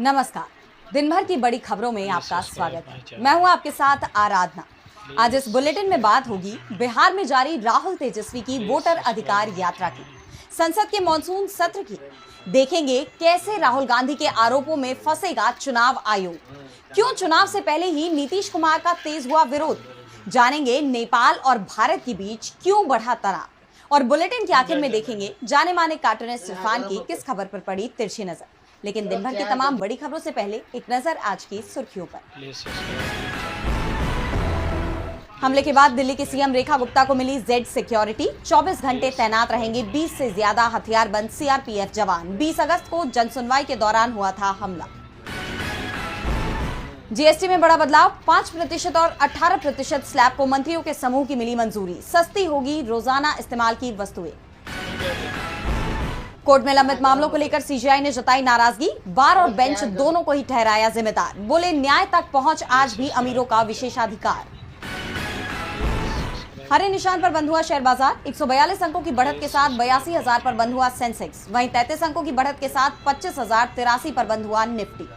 नमस्कार। दिन भर की बड़ी खबरों में आपका स्वागत है। मैं हूं आपके साथ आराधना। आज इस बुलेटिन में बात होगी बिहार में जारी राहुल तेजस्वी की वोटर अधिकार यात्रा की, संसद के मॉनसून सत्र की। देखेंगे कैसे राहुल गांधी के आरोपों में फंसेगा चुनाव आयोग, क्यों चुनाव से पहले ही नीतीश कुमार का तेज हुआ विरोध, जानेंगे नेपाल और भारत के बीच क्यों बढ़ा तनाव, और बुलेटिन के आखिर में देखेंगे जाने माने कार्टूनिस्ट इरफान की किस खबर पर पड़ी तिरछी नजर। लेकिन दिन भर की तमाम बड़ी खबरों से पहले एक नजर आज की सुर्खियों पर। हमले के बाद दिल्ली की सीएम रेखा गुप्ता को मिली जेड सिक्योरिटी। 24 घंटे तैनात रहेंगे 20 से ज्यादा हथियारबंद सीआरपीएफ जवान। 20 अगस्त को जनसुनवाई के दौरान हुआ था हमला। जीएसटी में बड़ा बदलाव, 5% और 18% स्लैब को मंत्रियों के समूह की मिली मंजूरी। सस्ती होगी रोजाना इस्तेमाल की वस्तुएं। कोर्ट में लंबित मामलों को लेकर सीजीआई ने जताई नाराजगी। बार और बेंच दोनों को ही ठहराया जिम्मेदार। बोले न्याय तक पहुंच आज भी अमीरों का विशेषाधिकार। हरे निशान पर बंद हुआ शेयर बाजार। 142 अंकों की बढ़त के साथ 82,000 पर बंद हुआ सेंसेक्स। वहीं 33 अंकों की बढ़त के साथ 25,083 पर बंद हुआ निफ्टी।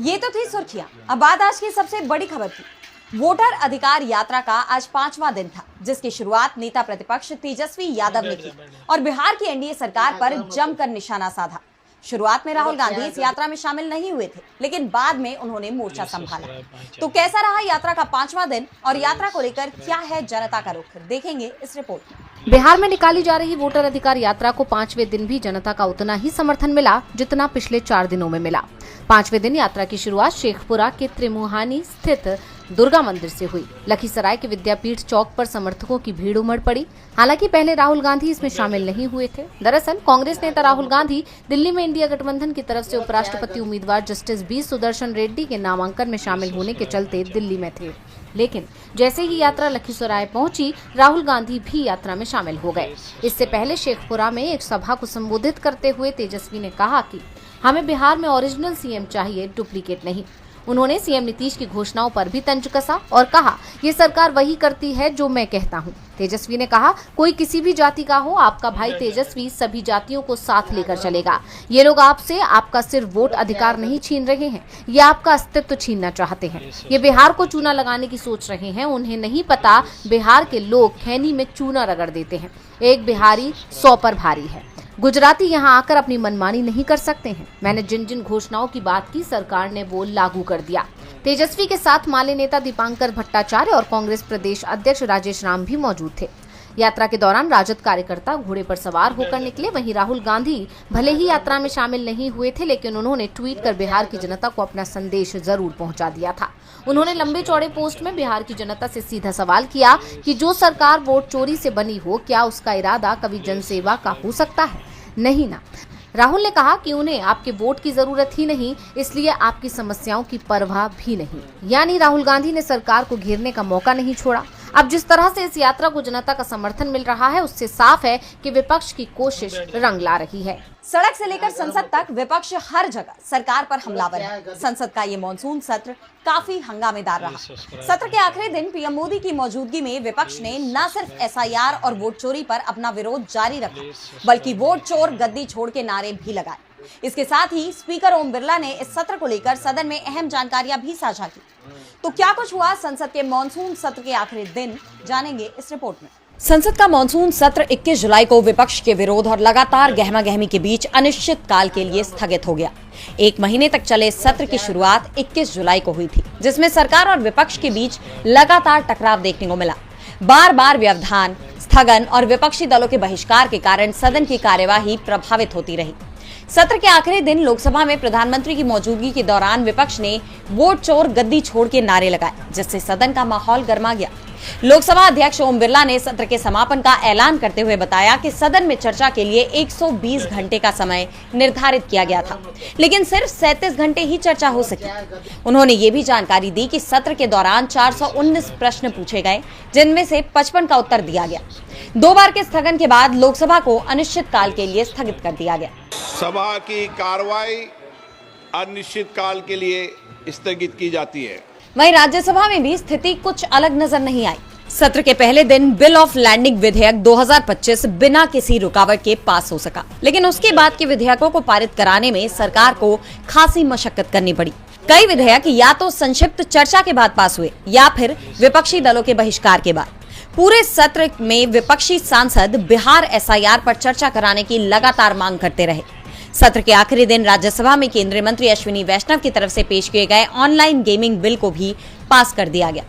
ये तो थी सुर्खियां। अब बात आज की सबसे बड़ी खबर की। वोटर अधिकार यात्रा का आज 5वां दिन था, जिसकी शुरुआत नेता प्रतिपक्ष तेजस्वी यादव ने की और बिहार की एनडीए सरकार पर जमकर निशाना साधा। शुरुआत में राहुल गांधी इस यात्रा में शामिल नहीं हुए थे, लेकिन बाद में उन्होंने मोर्चा संभाला। तो कैसा रहा यात्रा का 5वां दिन और यात्रा को लेकर क्या है जनता का रुख, देखेंगे इस रिपोर्ट में। बिहार में निकाली जा रही वोटर अधिकार यात्रा को 5वें दिन भी जनता का उतना ही समर्थन मिला जितना पिछले 4 दिनों में मिला। 5वें दिन यात्रा की शुरुआत शेखपुरा के त्रिमुहानी स्थित दुर्गा मंदिर से हुई। लखीसराय के विद्यापीठ चौक पर समर्थकों की भीड़ उमड़ पड़ी। हालांकि पहले राहुल गांधी इसमें शामिल नहीं हुए थे। दरअसल कांग्रेस नेता राहुल गांधी दिल्ली में इंडिया गठबंधन की तरफ से उपराष्ट्रपति उम्मीदवार जस्टिस बी सुदर्शन रेड्डी के नामांकन में शामिल होने के चलते दिल्ली में थे। लेकिन जैसे ही यात्रा लखीसराय पहुंची, राहुल गांधी भी यात्रा में शामिल हो गए। इससे पहले शेखपुरा में एक सभा को संबोधित करते हुए तेजस्वी ने कहा कि हमें बिहार में ओरिजिनल सीएम चाहिए, डुप्लीकेट नहीं। उन्होंने सीएम नीतीश की घोषणाओं पर भी तंज कसा और कहा, ये सरकार वही करती है जो मैं कहता हूँ। तेजस्वी ने कहा, कोई किसी भी जाति का हो, आपका भाई तेजस्वी सभी जातियों को साथ लेकर चलेगा। ये लोग आपसे आपका सिर्फ वोट अधिकार नहीं छीन रहे हैं, ये आपका अस्तित्व छीनना चाहते हैं। ये बिहार को चूना लगाने की सोच रहे हैं। उन्हें नहीं पता बिहार के लोग खैनी में चूना रगड़ देते हैं। एक बिहारी 100 पर भारी है। गुजराती यहाँ आकर अपनी मनमानी नहीं कर सकते हैं। मैंने जिन जिन घोषणाओं की बात की, सरकार ने वो लागू कर दिया। तेजस्वी के साथ माले नेता दीपांकर भट्टाचार्य और कांग्रेस प्रदेश अध्यक्ष राजेश राम भी मौजूद थे। यात्रा के दौरान राजद कार्यकर्ता घोड़े पर सवार होकर निकले। वहीं राहुल गांधी भले ही यात्रा में शामिल नहीं हुए थे, लेकिन उन्होंने ट्वीट कर बिहार की जनता को अपना संदेश जरूर पहुंचा दिया था। उन्होंने लंबे चौड़े पोस्ट में बिहार की जनता से सीधा सवाल किया कि जो सरकार वोट चोरी से बनी हो, क्या उसका इरादा कभी जनसेवा का हो सकता है? नहीं ना। राहुल ने कहा कि उन्हें आपके वोट की जरूरत ही नहीं, इसलिए आपकी समस्याओं की परवाह भी नहीं। यानी राहुल गांधी ने सरकार को घेरने का मौका नहीं छोड़ा। अब जिस तरह से इस यात्रा को जनता का समर्थन मिल रहा है, उससे साफ है कि विपक्ष की कोशिश रंग ला रही है। सड़क से लेकर संसद तक विपक्ष हर जगह सरकार पर हमलावर है। संसद का ये मॉनसून सत्र काफी हंगामेदार रहा। सत्र के आखिरी दिन पीएम मोदी की मौजूदगी में विपक्ष ने न सिर्फ एसआईआर और वोट चोरी पर अपना विरोध जारी रखा, बल्कि वोट चोर गद्दी छोड़ के नारे भी लगाए। इसके साथ ही स्पीकर ओम बिरला ने इस सत्र को लेकर सदन में अहम जानकारियां भी साझा की। तो क्या कुछ हुआ संसद के मॉनसून सत्र के आखिरी दिन, जानेंगे इस रिपोर्ट में। संसद का मॉनसून सत्र 21 जुलाई को विपक्ष के विरोध और लगातार गहमागहमी के बीच अनिश्चित काल के लिए स्थगित हो गया। 1 महीने तक चले सत्र की शुरुआत 21 जुलाई को हुई थी, जिसमें सरकार और विपक्ष के बीच लगातार टकराव देखने को मिला। बार बार व्यवधान, स्थगन और विपक्षी दलों के बहिष्कार के कारण सदन की कार्यवाही प्रभावित होती रही। सत्र के आखिरी दिन लोकसभा में प्रधानमंत्री की मौजूदगी के दौरान विपक्ष ने वोट चोर गद्दी छोड़ के नारे लगाए, जिससे सदन का माहौल गर्मा गया। लोकसभा अध्यक्ष ओम बिरला ने सत्र के समापन का ऐलान करते हुए बताया कि सदन में चर्चा के लिए 120 घंटे का समय निर्धारित किया गया था, लेकिन सिर्फ 37 घंटे ही चर्चा हो सकी। उन्होंने ये भी जानकारी दी कि सत्र के दौरान 419 प्रश्न पूछे गए, जिनमें से 55 का उत्तर दिया गया। 2 बार के स्थगन के बाद लोकसभा को अनिश्चित काल के लिए स्थगित कर दिया गया। सभा की कार्रवाई अनिश्चित काल के लिए स्थगित की जाती है। वहीं राज्यसभा में भी स्थिति कुछ अलग नजर नहीं आई। सत्र के पहले दिन बिल ऑफ लैंडिंग विधेयक 2025 बिना किसी रुकावट के पास हो सका, लेकिन उसके बाद के विधेयकों को पारित कराने में सरकार को खासी मशक्कत करनी पड़ी। कई विधेयक या तो संक्षिप्त चर्चा के बाद पास हुए या फिर विपक्षी दलों के बहिष्कार के बाद। पूरे सत्र में विपक्षी सांसद बिहार एसआईआर पर चर्चा कराने की लगातार मांग करते रहे। सत्र के आखिरी दिन राज्यसभा में केंद्रीय मंत्री अश्विनी वैष्णव की तरफ से पेश किए गए ऑनलाइन गेमिंग बिल को भी पास कर दिया गया।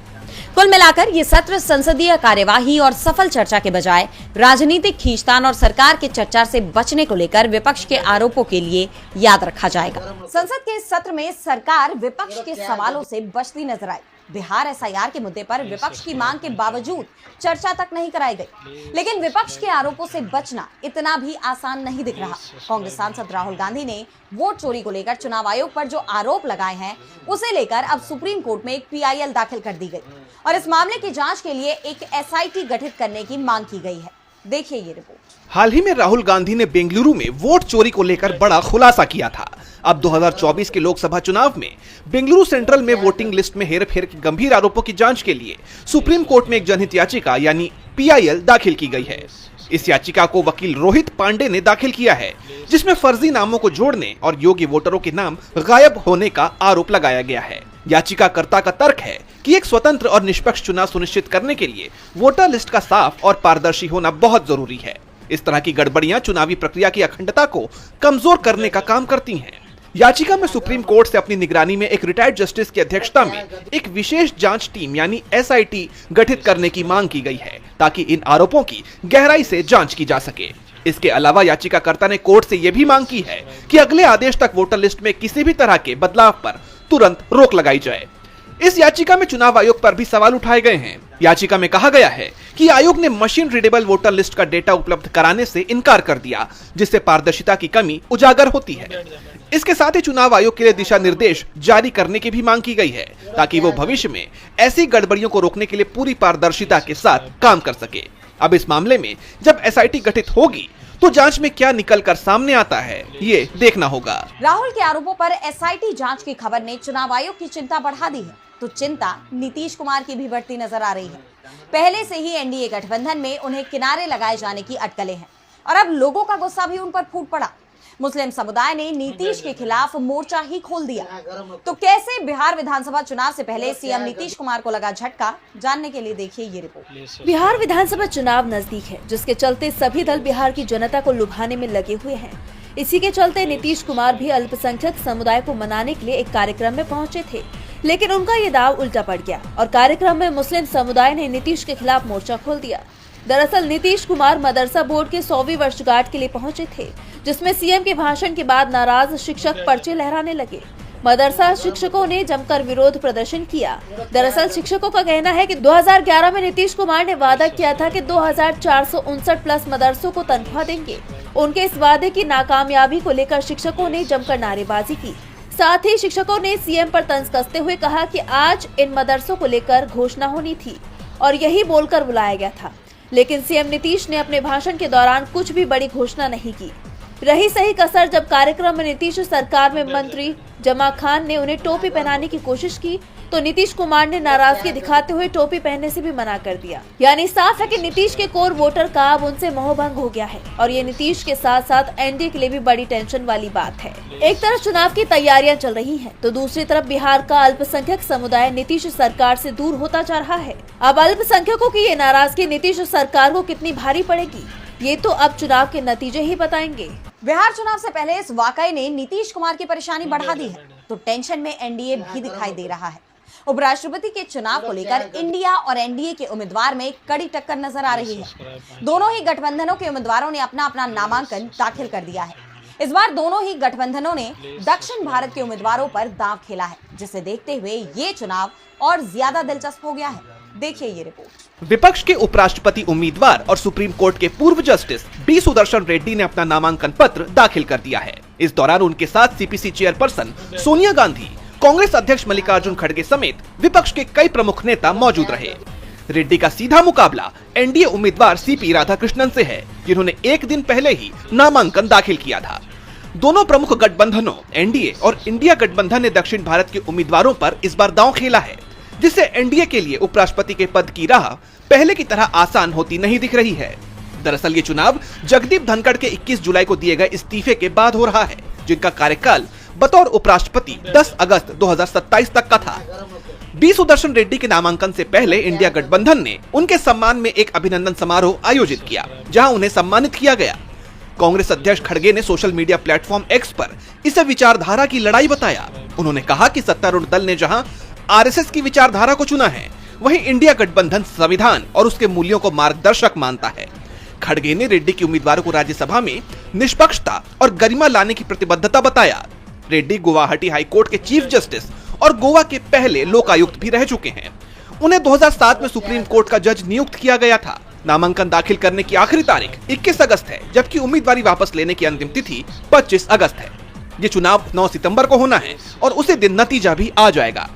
कुल मिलाकर ये सत्र संसदीय कार्यवाही और सफल चर्चा के बजाय राजनीतिक खींचतान और सरकार के चर्चा से बचने को लेकर विपक्ष के आरोपों के लिए याद रखा जाएगा। संसद के इस सत्र में सरकार विपक्ष के सवालों से बचती नजर आई। बिहार एसआईआर के मुद्दे पर विपक्ष की मांग के बावजूद चर्चा तक नहीं कराई गई, लेकिन विपक्ष के आरोपों से बचना इतना भी आसान नहीं दिख रहा। कांग्रेस सांसद राहुल गांधी ने वोट चोरी को लेकर चुनाव आयोग पर जो आरोप लगाए हैं, उसे लेकर अब सुप्रीम कोर्ट में एक PIL दाखिल कर दी गई और इस मामले की जांच के लिए एक SIT गठित करने की मांग की गई है। देखिए ये रिपोर्ट। हाल ही में राहुल गांधी ने बेंगलुरु में वोट चोरी को लेकर बड़ा खुलासा किया था। अब 2024 के लोकसभा चुनाव में बेंगलुरु सेंट्रल में वोटिंग लिस्ट में हेरफेर के गंभीर आरोपों की जांच के लिए सुप्रीम कोर्ट में एक जनहित याचिका यानी PIL दाखिल की गई है। इस याचिका को वकील रोहित पांडे ने दाखिल किया है, जिसमें फर्जी नामों को जोड़ने और योग्य वोटरों के नाम गायब होने का आरोप लगाया गया है। याचिकाकर्ता का तर्क है कि एक स्वतंत्र और निष्पक्ष चुनाव सुनिश्चित करने के लिए वोटर लिस्ट का साफ और पारदर्शी होना बहुत जरूरी है। इस तरह की गड़बड़ियां चुनावी प्रक्रिया की अखंडता को कमजोर करने का काम करती हैं। याचिका में सुप्रीम कोर्ट से अपनी निगरानी में एक रिटायर्ड जस्टिस की अध्यक्षता में एक विशेष जांच टीम यानी SIT गठित करने की मांग की गई है, ताकि इन आरोपों की गहराई से जांच की जा सके। इसके अलावा याचिकाकर्ता ने कोर्ट से यह भी मांग की है कि अगले आदेश तक वोटर लिस्ट में किसी भी तरह के बदलाव पर तुरंत रोक लगाई जाए। इस याचिका में चुनाव आयोग पर भी सवाल उठाए गए हैं। याचिका में कहा गया है कि आयोग ने मशीन रीडेबल वोटर लिस्ट का डेटा उपलब्ध कराने से इनकार कर दिया, जिससे पारदर्शिता की कमी उजागर होती है। इसके साथ ही चुनाव आयोग के लिए दिशा निर्देश जारी करने की भी मांग की गई है, ताकि वो भविष्य में ऐसी गड़बड़ियों को रोकने के लिए पूरी पारदर्शिता के साथ काम कर सके। अब इस मामले में जब SIT गठित होगी तो जांच में क्या निकल कर सामने आता है, ये देखना होगा। राहुल के आरोपों पर SIT जांच की खबर ने चुनाव आयोग की चिंता बढ़ा दी है, तो चिंता नीतीश कुमार की भी बढ़ती नजर आ रही है। पहले से ही NDA गठबंधन में उन्हें किनारे लगाए जाने की अटकलें हैं और अब लोगों का गुस्सा भी उन पर फूट पड़ा। मुस्लिम समुदाय ने नीतीश के खिलाफ मोर्चा ही खोल दिया। तो कैसे बिहार विधानसभा चुनाव से पहले CM नीतीश कुमार को लगा झटका, जानने के लिए देखिए ये रिपोर्ट। बिहार विधानसभा चुनाव नजदीक है, जिसके चलते सभी दल बिहार की जनता को लुभाने में लगे हुए हैं। इसी के चलते नीतीश कुमार भी अल्पसंख्यक समुदाय को मनाने के लिए एक कार्यक्रम में पहुंचे थे, लेकिन उनका ये दाव उल्टा पड़ गया और कार्यक्रम में मुस्लिम समुदाय ने नीतीश के खिलाफ मोर्चा खोल दिया। दरअसल नीतीश कुमार मदरसा बोर्ड के 100वीं वर्षगांठ के लिए पहुंचे थे, जिसमें CM के भाषण के बाद नाराज शिक्षक पर्चे लहराने लगे। मदरसा शिक्षकों ने जमकर विरोध प्रदर्शन किया। दरअसल शिक्षकों का कहना है कि 2011 में नीतीश कुमार ने वादा किया था कि 2459 प्लस मदरसों को तनख्वाह देंगे। उनके इस वादे की नाकामयाबी को लेकर शिक्षकों ने जमकर नारेबाजी की। साथ ही शिक्षकों ने CM पर तंज कसते हुए कहा कि आज इन मदरसों को लेकर घोषणा होनी थी और यही बोलकर बुलाया गया था, लेकिन CM नीतीश ने अपने भाषण के दौरान कुछ भी बड़ी घोषणा नहीं की। रही सही कसर जब कार्यक्रम में नीतीश सरकार में मंत्री जमा खान ने उन्हें टोपी पहनाने की कोशिश की, तो नीतीश कुमार ने नाराजगी दिखाते हुए टोपी पहनने से भी मना कर दिया। यानी साफ है कि नीतीश के कोर वोटर का अब उनसे मोहभंग हो गया है और ये नीतीश के साथ साथ NDA के लिए भी बड़ी टेंशन वाली बात है। एक तरफ चुनाव की तैयारियां चल रही हैं, तो दूसरी तरफ बिहार का अल्पसंख्यक समुदाय नीतीश सरकार से दूर होता जा रहा है। अब अल्पसंख्यकों की ये नाराजगी नीतीश सरकार को कितनी भारी पड़ेगी, ये तो अब चुनाव के नतीजे ही बताएंगे। बिहार चुनाव से पहले इस वाकये ने नीतीश कुमार की परेशानी बढ़ा दी है, तो टेंशन में NDA भी दिखाई दे रहा है। उपराष्ट्रपति के चुनाव को लेकर इंडिया और NDA के उम्मीदवार में कड़ी टक्कर नजर आ रही है। दोनों ही गठबंधनों के उम्मीदवारों ने अपना अपना नामांकन दाखिल कर दिया है। इस बार दोनों ही गठबंधनों ने दक्षिण भारत के उम्मीदवारों पर दांव खेला है, जिसे देखते हुए ये चुनाव और ज्यादा दिलचस्प हो गया है। देखिए ये रिपोर्ट। विपक्ष के उपराष्ट्रपति उम्मीदवार और सुप्रीम कोर्ट के पूर्व जस्टिस B सुदर्शन रेड्डी ने अपना नामांकन पत्र दाखिल कर दिया है। इस दौरान उनके साथ CPC चेयरपर्सन सोनिया गांधी, कांग्रेस अध्यक्ष मल्लिकार्जुन खड़गे समेत विपक्ष के कई प्रमुख नेता मौजूद रहे। रेड्डी का सीधा मुकाबला NDA उम्मीदवार CP राधाकृष्णन से है, जिन्होंने एक दिन पहले ही नामांकन दाखिल किया था। दोनों प्रमुख गठबंधनों NDA और इंडिया गठबंधन ने दक्षिण भारत के उम्मीदवारों पर इस बार दांव खेला है, जिससे NDA के लिए उपराष्ट्रपति के पद की राह पहले की तरह आसान होती नहीं दिख रही है। दरअसल ये चुनाव जगदीप धनखड़ के 21 जुलाई को दिए गए इस्तीफे के बाद हो रहा है, जिनका कार्यकाल बतौर उपराष्ट्रपति 10 अगस्त 2027 तक का था। बी सुदर्शन रेड्डी के नामांकन से पहले इंडिया गठबंधन ने उनके सम्मान में एक अभिनंदन समारोह आयोजित किया, जहां उन्हें सम्मानित किया गया। कांग्रेस अध्यक्ष खड़गे ने सोशल मीडिया प्लेटफॉर्म एक्स पर इसे विचारधारा की लड़ाई बताया। उन्होंने कहा कि सत्तारूढ़ दल ने जहां आरएसएस की विचारधारा को चुना है, वहीं इंडिया गठबंधन संविधान और उसके मूल्यों को मार्गदर्शक मानता है। खड़गे ने रेड्डी के उम्मीदवारों को राज्यसभा में निष्पक्षता और गरिमा लाने की प्रतिबद्धता बताया। रेड्डी गुवाहाटी हाईकोर्ट के चीफ जस्टिस और गोवा के पहले लोकायुक्त भी रह चुके हैं। उन्हें 2007 में सुप्रीम कोर्ट का जज नियुक्त किया गया था। नामांकन दाखिल करने की आखिरी तारीख 21 अगस्त है, जबकि उम्मीदवारी वापस लेने की अंतिम तिथि 25 अगस्त है। ये चुनाव 9 सितंबर को होना है और उसी दिन नतीजा भी आ जाएगा।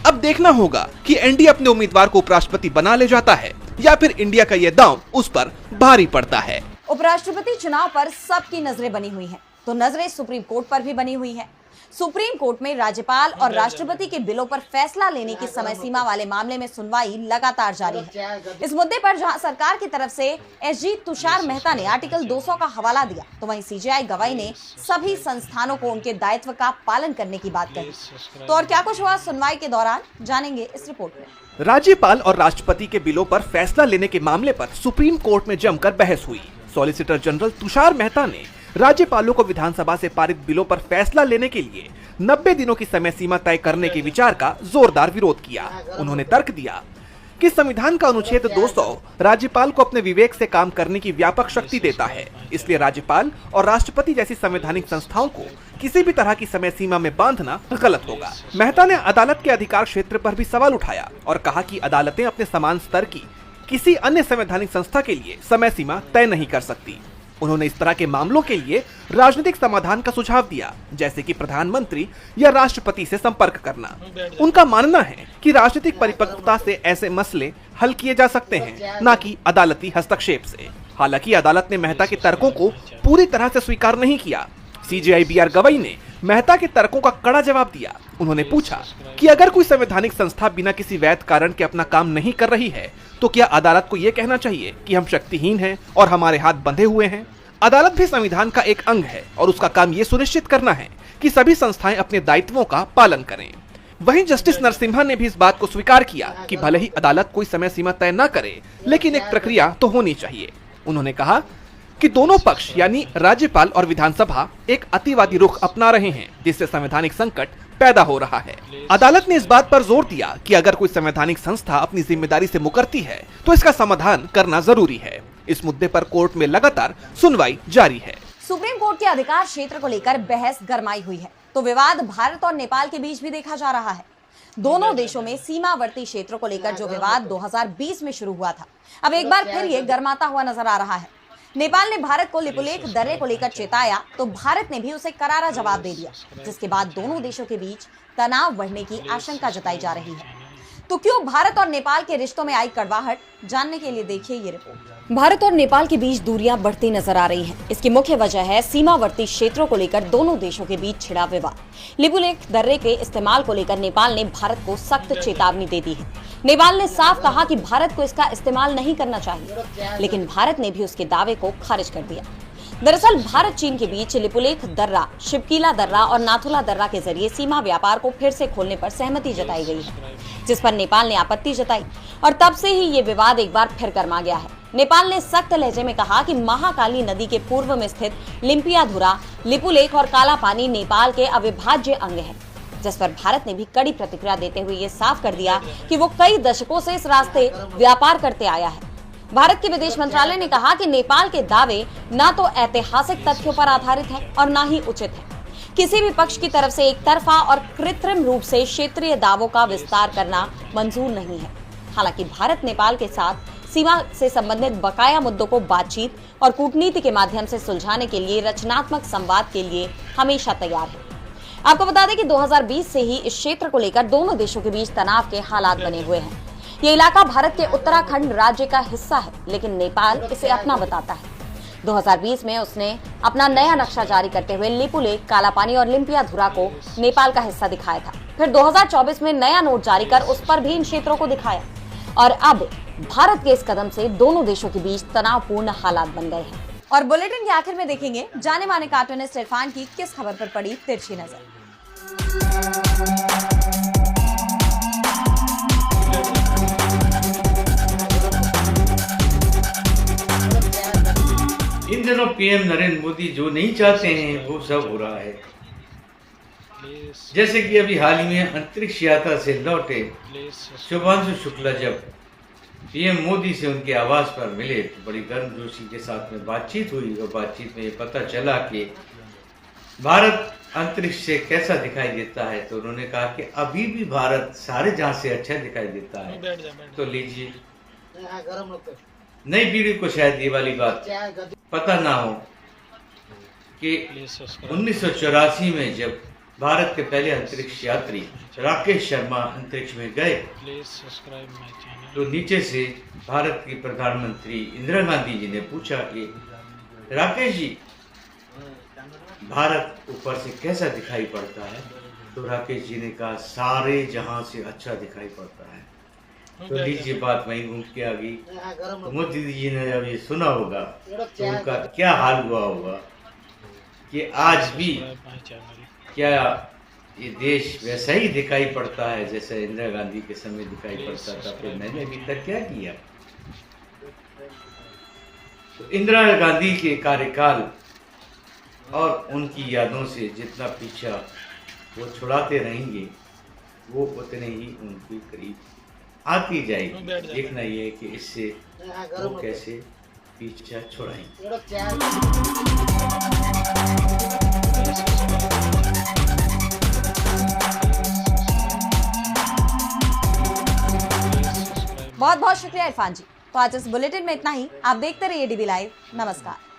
अब देखना होगा कि एनडीए अपने उम्मीदवार को उपराष्ट्रपति बना ले जाता है या फिर इंडिया का ये दांव उस पर भारी पड़ता है। उपराष्ट्रपति चुनाव पर सबकी नजरें बनी हुई हैं, तो नजरें सुप्रीम कोर्ट पर भी बनी हुई हैं। सुप्रीम कोर्ट में राज्यपाल और राष्ट्रपति के बिलों पर फैसला लेने की समय सीमा वाले मामले में सुनवाई लगातार जारी है। इस मुद्दे पर जहां सरकार की तरफ से एसजी तुषार मेहता ने आर्टिकल 200 का हवाला दिया, तो वहीं सीजेआई गवाही ने सभी संस्थानों को उनके दायित्व का पालन करने की बात कही। तो और क्या कुछ हुआ सुनवाई के दौरान, जानेंगे इस रिपोर्ट में। राज्यपाल और राष्ट्रपति के बिलों पर फैसला लेने के मामले पर सुप्रीम कोर्ट में जमकर बहस हुई। सॉलिसिटर जनरल तुषार मेहता ने राज्यपालों को विधानसभा से पारित बिलों पर फैसला लेने के लिए 90 दिनों की समय सीमा तय करने के विचार का जोरदार विरोध किया। उन्होंने तर्क दिया कि संविधान का अनुच्छेद 200 राज्यपाल को अपने विवेक से काम करने की व्यापक शक्ति देता है, इसलिए राज्यपाल और राष्ट्रपति जैसी संवैधानिक संस्थाओं को किसी भी तरह की समय सीमा में बांधना गलत होगा। मेहता ने अदालत के अधिकार क्षेत्र पर भी सवाल उठाया और कहा कि अदालतें अपने समान स्तर की किसी अन्य संवैधानिक संस्था के लिए समय सीमा तय नहीं कर सकती। उन्होंने इस तरह के मामलों के लिए राजनीतिक समाधान का सुझाव दिया, जैसे कि प्रधानमंत्री या राष्ट्रपति से संपर्क करना। उनका मानना है कि राजनीतिक परिपक्वता से ऐसे मसले हल किए जा सकते हैं, न कि अदालती हस्तक्षेप से। हालांकि अदालत ने मेहता के तर्कों को पूरी तरह से स्वीकार नहीं किया। सीजेआई बीआर गवाई ने मेहता के तर्कों का कड़ा जवाब दिया। उन्होंने पूछा कि अगर कोई संवैधानिक संस्था बिना किसी वैध कारण के अपना काम नहीं कर रही है, तो क्या अदालत को यह कहना चाहिए कि हम शक्तिहीन हैं और हमारे हाथ बंधे हुए हैं? अदालत भी संविधान का एक अंग है और उसका काम ये सुनिश्चित करना है कि सभी संस्थाएं अपने दायित्वों का पालन करें। वहीं जस्टिस नरसिम्हा ने भी इस बात को स्वीकार किया कि भले ही अदालत कोई समय सीमा तय न करे, लेकिन एक प्रक्रिया तो होनी चाहिए। उन्होंने कहा कि दोनों पक्ष यानी राज्यपाल और विधानसभा एक अतिवादी रुख अपना रहे हैं, जिससे संवैधानिक संकट पैदा हो रहा है। अदालत ने इस बात पर जोर दिया कि अगर कोई संवैधानिक संस्था अपनी जिम्मेदारी से मुकरती है, तो इसका समाधान करना जरूरी है। इस मुद्दे पर कोर्ट में लगातार सुनवाई जारी है। सुप्रीम कोर्ट के अधिकार क्षेत्र को लेकर बहस गरमाई हुई है, तो विवाद भारत और नेपाल के बीच भी देखा जा रहा है। दोनों देशों में सीमावर्ती क्षेत्रों को लेकर जो विवाद 2020 में शुरू हुआ था, अब एक बार फिर ये गरमाता हुआ नजर आ रहा है। नेपाल ने भारत को लिपुलेख दर्रे को लेकर चेताया, तो भारत ने भी उसे करारा जवाब दे दिया, जिसके बाद दोनों देशों के बीच तनाव बढ़ने की आशंका जताई जा रही है। तो क्यों भारत और नेपाल के रिश्तों में आई कड़वाहट, जानने के लिए देखिए ये रिपोर्ट। भारत और नेपाल के बीच दूरियां बढ़ती नजर आ रही हैं। इसकी मुख्य वजह है सीमावर्ती क्षेत्रों को लेकर दोनों देशों के बीच छिड़ा विवाद। लिपुलेख दर्रे के इस्तेमाल को लेकर नेपाल ने भारत को सख्त चेतावनी दे दी है। नेपाल ने साफ कहा कि भारत को इसका इस्तेमाल नहीं करना चाहिए, लेकिन भारत ने भी उसके दावे को खारिज कर दिया। दरअसल भारत चीन के बीच लिपुलेख दर्रा, शिवकीला दर्रा और नाथुला दर्रा के जरिए सीमा व्यापार को फिर से खोलने पर सहमति जताई गई है, जिस पर नेपाल ने आपत्ति जताई और तब से ही ये विवाद एक बार फिर गरमा गया है। नेपाल ने सख्त लहजे में कहा कि महाकाली नदी के पूर्व में स्थित लिम्पियाधुरा, लिपुलेख और काला पानी नेपाल के अविभाज्य अंग है, जिस पर भारत ने भी कड़ी प्रतिक्रिया देते हुए ये साफ कर दिया कि वो कई दशकों से इस रास्ते व्यापार करते आया है। भारत के विदेश मंत्रालय ने कहा कि नेपाल के दावे न तो ऐतिहासिक तथ्यों पर आधारित है और न ही उचित है। किसी भी पक्ष की तरफ से एक तरफा और कृत्रिम रूप से क्षेत्रीय दावों का विस्तार करना मंजूर नहीं है। हालांकि भारत नेपाल के साथ सीमा से संबंधित बकाया मुद्दों को बातचीत और कूटनीति के माध्यम से सुलझाने के लिए रचनात्मक संवाद के लिए हमेशा तैयार है। आपको बता दें कि 2020 से ही इस क्षेत्र को लेकर दोनों देशों के बीच तनाव के हालात बने हुए हैं। ये इलाका भारत के उत्तराखंड राज्य का हिस्सा है, लेकिन नेपाल इसे अपना बताता है। 2020 में उसने अपना नया नक्शा जारी करते हुए लिपुलेख, कालापानी और लिम्पियाधुरा को नेपाल का हिस्सा दिखाया था। फिर 2024 में नया नोट जारी कर उस पर भी इन क्षेत्रों को दिखाया और अब भारत के इस कदम से दोनों देशों के बीच तनावपूर्ण हालात बन गए हैं। और बुलेटिन के आखिर में देखेंगे जाने माने कार्टूनिस्ट इरफान की किस खबर पर पड़ी तिरछी नजर। इन दिनों पीएम नरेंद्र मोदी जो नहीं चाहते हैं वो सब हो रहा है। जैसे कि अभी हाल ही में अंतरिक्ष यात्रा से लौटे शुभांशु शुक्ला जब पीएम मोदी से उनके आवास पर मिले तो बड़ी गर्मजोशी के साथ में बातचीत हुई और बातचीत में ये पता चला कि भारत अंतरिक्ष से कैसा दिखाई देता है। तो उन्होंने कहा कि अभी भी भारत सारे जहां से अच्छा दिखाई देता है। तो लीजिए, नई पीढ़ी को शायद ये वाली बात पता ना हो कि 1984 में जब भारत के पहले अंतरिक्ष यात्री राकेश शर्मा अंतरिक्ष में गए तो नीचे से भारत की प्रधानमंत्री इंदिरा गांधी जी ने पूछा कि राकेश जी, भारत ऊपर से कैसा दिखाई पड़ता है? तो राकेश जी ने कहा सारे जहां से अच्छा दिखाई पड़ता है। तो लीजिए, बात वहीं घूम के आ गई। तो मोदी जी ने जब ये सुना होगा तो उनका क्या हाल हुआ होगा कि आज भी क्या ये देश वैसा ही दिखाई पड़ता है जैसा इंदिरा गांधी के समय दिखाई पड़ता था। फिर मैंने अभी तक क्या किया? तो इंदिरा गांधी के कार्यकाल और उनकी यादों से जितना पीछा वो छुड़ाते रहेंगे वो उतने ही उनके करीब आती जाएगी। देखना ये है कि इससे वो कैसे पीछा छुड़ाएंगे। बहुत बहुत शुक्रिया इरफान जी। तो आज इस बुलेटिन में इतना ही। आप देखते रहिए डीबी लाइव। नमस्कार।